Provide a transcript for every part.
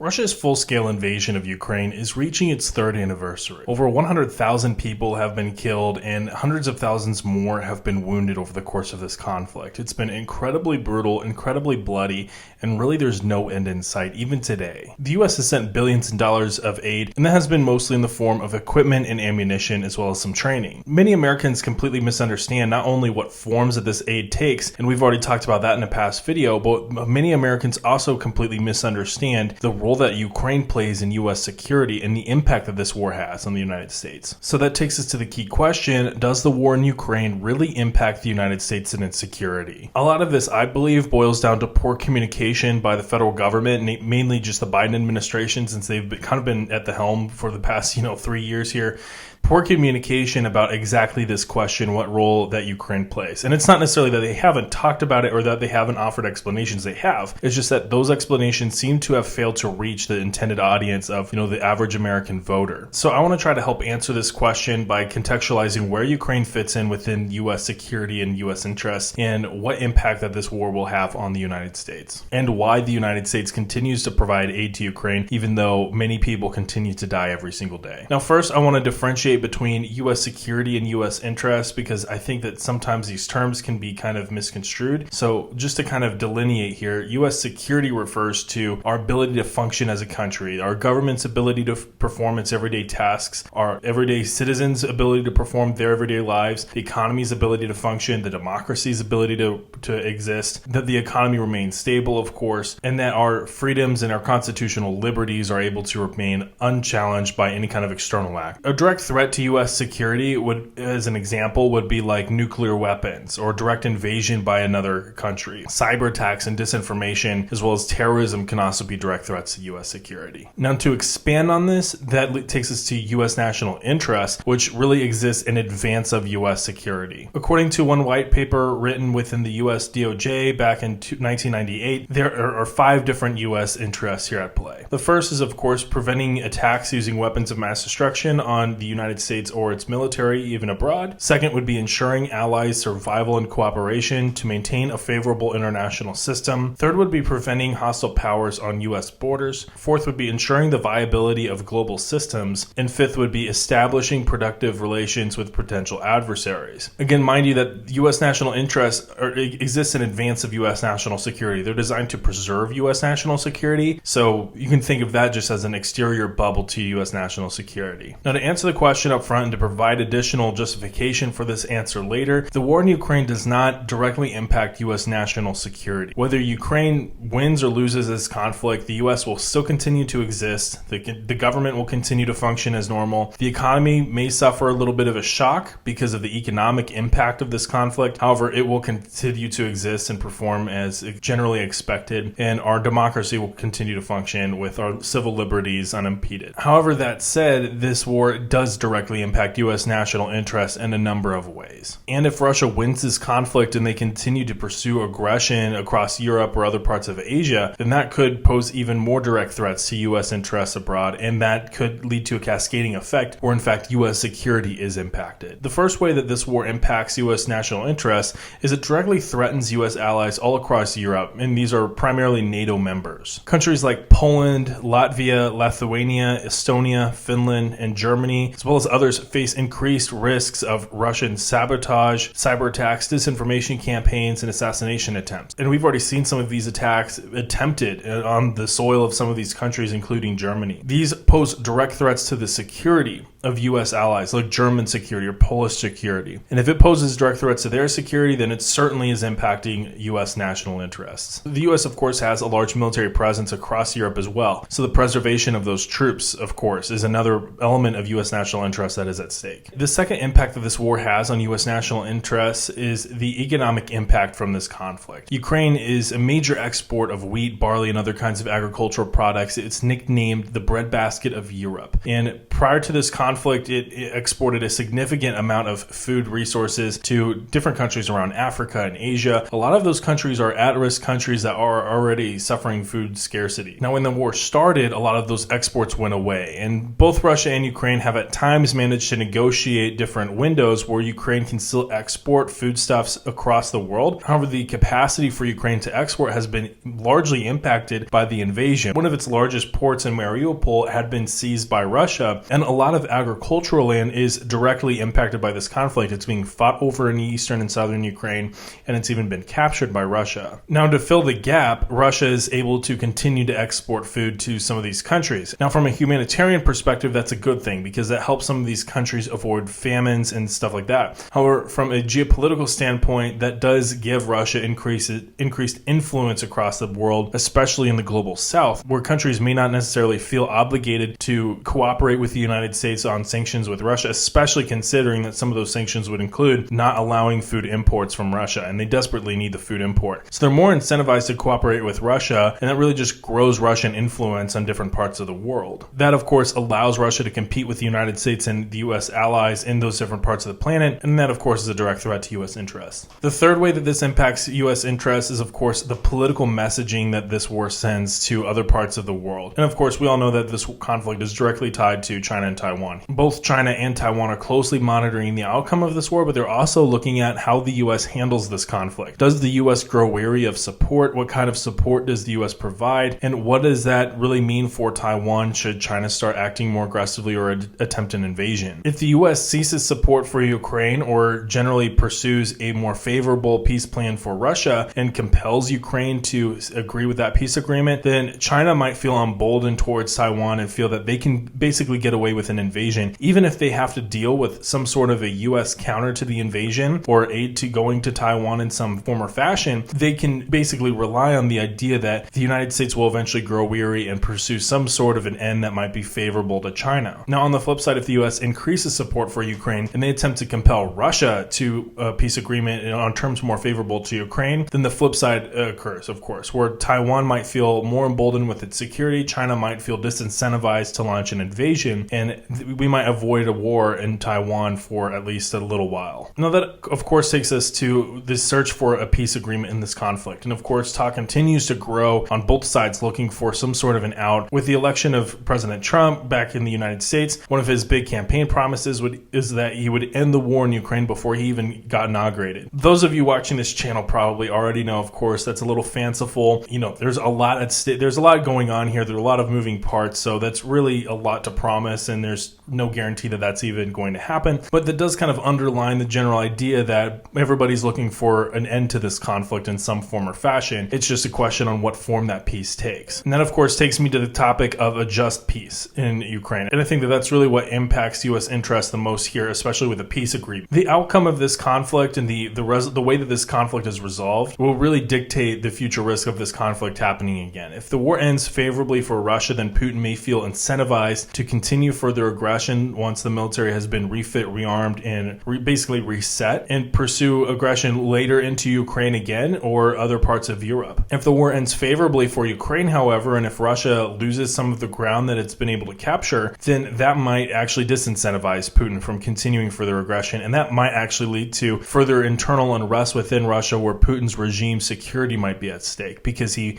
Russia's full-scale invasion of Ukraine is reaching its third anniversary. Over 100,000 people have been killed and hundreds of thousands more have been wounded over the course of this conflict. It's been incredibly brutal, incredibly bloody, and really there's no end in sight, even today. The US has sent billions of dollars of aid, and that has been mostly in the form of equipment and ammunition, as well as some training. Many Americans completely misunderstand not only what forms that this aid takes, and we've already talked about that in a past video, but many Americans also completely misunderstand the role that Ukraine plays in US security and the impact that this war has on the United States. So that takes us to the key question: does the war in Ukraine really impact the United States and its security? A lot of this, I believe, boils down to poor communication by the federal government, mainly just the Biden administration, since they've been at the helm for the past 3 years here. Poor communication about exactly this question, what role that Ukraine plays. And it's not necessarily that they haven't talked about it or that they haven't offered explanations. They have. It's just that those explanations seem to have failed to reach the intended audience of, the average American voter. So I want to try to help answer this question by contextualizing where Ukraine fits in within U.S. security and U.S. interests, and what impact that this war will have on the United States, and why the United States continues to provide aid to Ukraine, even though many people continue to die every single day. Now, first, I want to differentiate between U.S. security and U.S. interests, because I think that sometimes these terms can be kind of misconstrued. So just to kind of delineate here, U.S. security refers to our ability to function as a country, our government's ability to perform its everyday tasks, our everyday citizens' ability to perform their everyday lives, the economy's ability to function, the democracy's ability to exist, that the economy remains stable, of course, and that our freedoms and our constitutional liberties are able to remain unchallenged by any kind of external act. A direct threat to U.S. security would, as an example, would be like nuclear weapons or direct invasion by another country. Cyber attacks and disinformation, as well as terrorism, can also be direct threats to U.S. security. Now, to expand on this, that takes us to U.S. national interest, which really exists in advance of U.S. security. According to one white paper written within the U.S. DOJ back in 1998, there are 5 different U.S. interests here at play. The first is, of course, preventing attacks using weapons of mass destruction on the United States or its military, even abroad. Second would be ensuring allies' survival and cooperation to maintain a favorable international system. Third would be preventing hostile powers on U.S. borders. Fourth would be ensuring the viability of global systems. And fifth would be establishing productive relations with potential adversaries. Again, mind you that U.S. national interests exist in advance of U.S. national security. They're designed to preserve U.S. national security, so you can think of that just as an exterior bubble to U.S. national security. Now, to answer the question up front and to provide additional justification for this answer later, the war in Ukraine does not directly impact U.S. national security. Whether Ukraine wins or loses this conflict, the U.S. will still continue to exist. The government will continue to function as normal. The economy may suffer a little bit of a shock because of the economic impact of this conflict. However, it will continue to exist and perform as generally expected, and our democracy will continue to function with our civil liberties unimpeded. However, that said, this war does directly impact U.S. national interests in a number of ways. And if Russia wins this conflict and they continue to pursue aggression across Europe or other parts of Asia, then that could pose even more direct threats to U.S. interests abroad, and that could lead to a cascading effect where, in fact, U.S. security is impacted. The first way that this war impacts U.S. national interests is it directly threatens U.S. allies all across Europe, and these are primarily NATO members. Countries like Poland, Latvia, Lithuania, Estonia, Finland, and Germany, as well as others, face increased risks of Russian sabotage, cyber attacks, disinformation campaigns, and assassination attempts. And we've already seen some of these attacks attempted on the soil of some of these countries, including Germany. These pose direct threats to the security of U.S. allies, like German security or Polish security. And if it poses direct threats to their security, then it certainly is impacting U.S. national interests. The U.S., of course, has a large military presence across Europe as well. So the preservation of those troops, of course, is another element of U.S. national interest that is at stake. The second impact that this war has on U.S. national interests is the economic impact from this conflict. Ukraine is a major export of wheat, barley, and other kinds of agricultural products. It's nicknamed the breadbasket of Europe. And Prior to this conflict, it exported a significant amount of food resources to different countries around Africa and Asia. A lot of those countries are at-risk countries that are already suffering food scarcity. Now, when the war started, a lot of those exports went away, and both Russia and Ukraine have at times managed to negotiate different windows where Ukraine can still export foodstuffs across the world. However, the capacity for Ukraine to export has been largely impacted by the invasion. One of its largest ports in Mariupol had been seized by Russia, and a lot of agricultural land is directly impacted by this conflict. It's being fought over in eastern and southern Ukraine, and it's even been captured by Russia. Now, to fill the gap, Russia is able to continue to export food to some of these countries. Now, from a humanitarian perspective, that's a good thing because that helps some of these countries avoid famines and stuff like that. However, from a geopolitical standpoint, that does give Russia increased influence across the world, especially in the global south, where countries may not necessarily feel obligated to cooperate with the United States on sanctions with Russia, especially considering that some of those sanctions would include not allowing food imports from Russia, and they desperately need the food import. So they're more incentivized to cooperate with Russia, and that really just grows Russian influence on different parts of the world. That, of course, allows Russia to compete with the United States and the U.S. allies in those different parts of the planet, and that, of course, is a direct threat to U.S. interests. The third way that this impacts U.S. interests is, of course, the political messaging that this war sends to other parts of the world. And, of course, we all know that this conflict is directly tied to China and Taiwan. Both China and Taiwan are closely monitoring the outcome of this war, but they're also looking at how the U.S. handles this conflict. Does the U.S. grow weary of support? What kind of support does the U.S. provide? And what does that really mean for Taiwan should China start acting more aggressively or attempt an invasion? If the U.S. ceases support for Ukraine or generally pursues a more favorable peace plan for Russia and compels Ukraine to agree with that peace agreement, then China might feel emboldened towards Taiwan and feel that they can basically get away with an invasion, even if they have to deal with some sort of a U.S. counter to the invasion or aid to going to Taiwan in some form or fashion. They can basically rely on the idea that the United States will eventually grow weary and pursue some sort of an end that might be favorable to China. Now, on the flip side, if the U.S. increases support for Ukraine and they attempt to compel Russia to a peace agreement on terms more favorable to Ukraine, then the flip side occurs, of course, where Taiwan might feel more emboldened with its security, China might feel disincentivized to launch an invasion, and we might avoid a war in Taiwan for at least a little while. Now, that, of course, takes us to the search for a peace agreement in this conflict. And, of course, talk continues to grow on both sides looking for some sort of an out. With the election of President Trump back in the United States, one of his big campaign promises is that he would end the war in Ukraine before he even got inaugurated. Those of you watching this channel probably already know, of course, that's a little fanciful. You know, there's a lot at stake. There's a lot going on here. There are a lot of moving parts, so that's really a lot to promise, and there's no guarantee that that's even going to happen. But that does kind of underline the general idea that everybody's looking for an end to this conflict in some form or fashion. It's just a question on what form that peace takes. And that, of course, takes me to the topic of a just peace in Ukraine. And I think that that's really what impacts U.S. interest the most here, especially with a peace agreement. The outcome of this conflict and the way that this conflict is resolved will really dictate the future risk of this conflict happening again. If the war ends favorably for Russia, then Putin may feel incentivized to continue further aggression once the military has been refit, rearmed, and basically reset, and pursue aggression later into Ukraine again or other parts of Europe. If the war ends favorably for Ukraine, however, and if Russia loses some of the ground that it's been able to capture, then that might actually disincentivize Putin from continuing further aggression, and that might actually lead to further internal unrest within Russia where Putin's regime security might be at stake, because he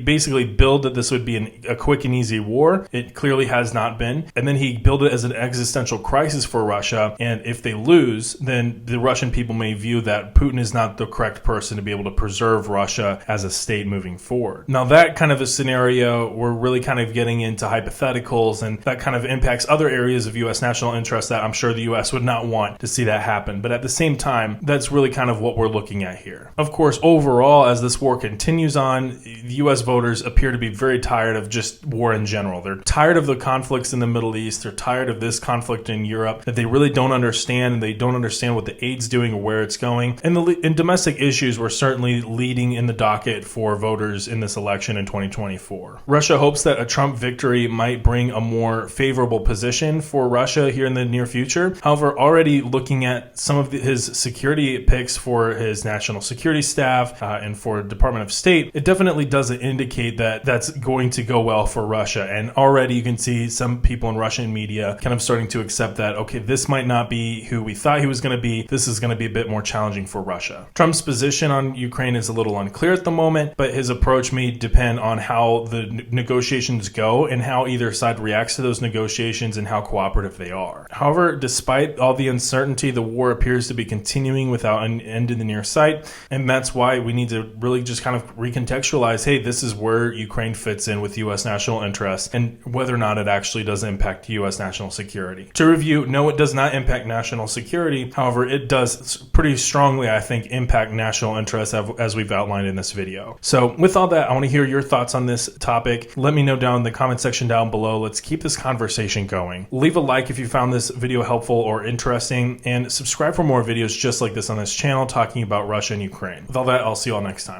basically billed that this would be a quick and easy war. It clearly has not been, and then he billed it as an existential crisis for Russia, and if they lose, then the Russian people may view that Putin is not the correct person to be able to preserve Russia as a state moving forward. Now, that kind of a scenario, we're really kind of getting into hypotheticals, and that kind of impacts other areas of U.S. national interest that I'm sure the U.S. would not want to see that happen. But at the same time, that's really kind of what we're looking at here. Of course, overall, as this war continues on, the U.S. voters appear to be very tired of just war in general. They're tired of the conflicts in the Middle East. They're tired of this conflict in Europe that they really don't understand, and they don't understand what the aid's doing or where it's going. And domestic issues were certainly leading in the docket for voters in this election in 2024. Russia hopes that a Trump victory might bring a more favorable position for Russia here in the near future. However, already looking at some of his security picks for his national security staff and for Department of State, it definitely doesn't indicate that that's going to go well for Russia. And already you can see some people in Russia Russian media kind of starting to accept that, okay, this might not be who we thought he was going to be. This is going to be a bit more challenging for Russia. Trump's position on Ukraine is a little unclear at the moment, but his approach may depend on how the negotiations go and how either side reacts to those negotiations and how cooperative they are. However, despite all the uncertainty, the war appears to be continuing without an end in the near sight, and that's why we need to really just kind of recontextualize, hey, this is where Ukraine fits in with U.S. national interests and whether or not it actually does impact U.S. national security. To review, no, it does not impact national security. However, it does pretty strongly, I think, impact national interests as we've outlined in this video. So with all that, I want to hear your thoughts on this topic. Let me know down in the comment section down below. Let's keep this conversation going. Leave a like if you found this video helpful or interesting, and subscribe for more videos just like this on this channel talking about Russia and Ukraine. With all that, I'll see you all next time.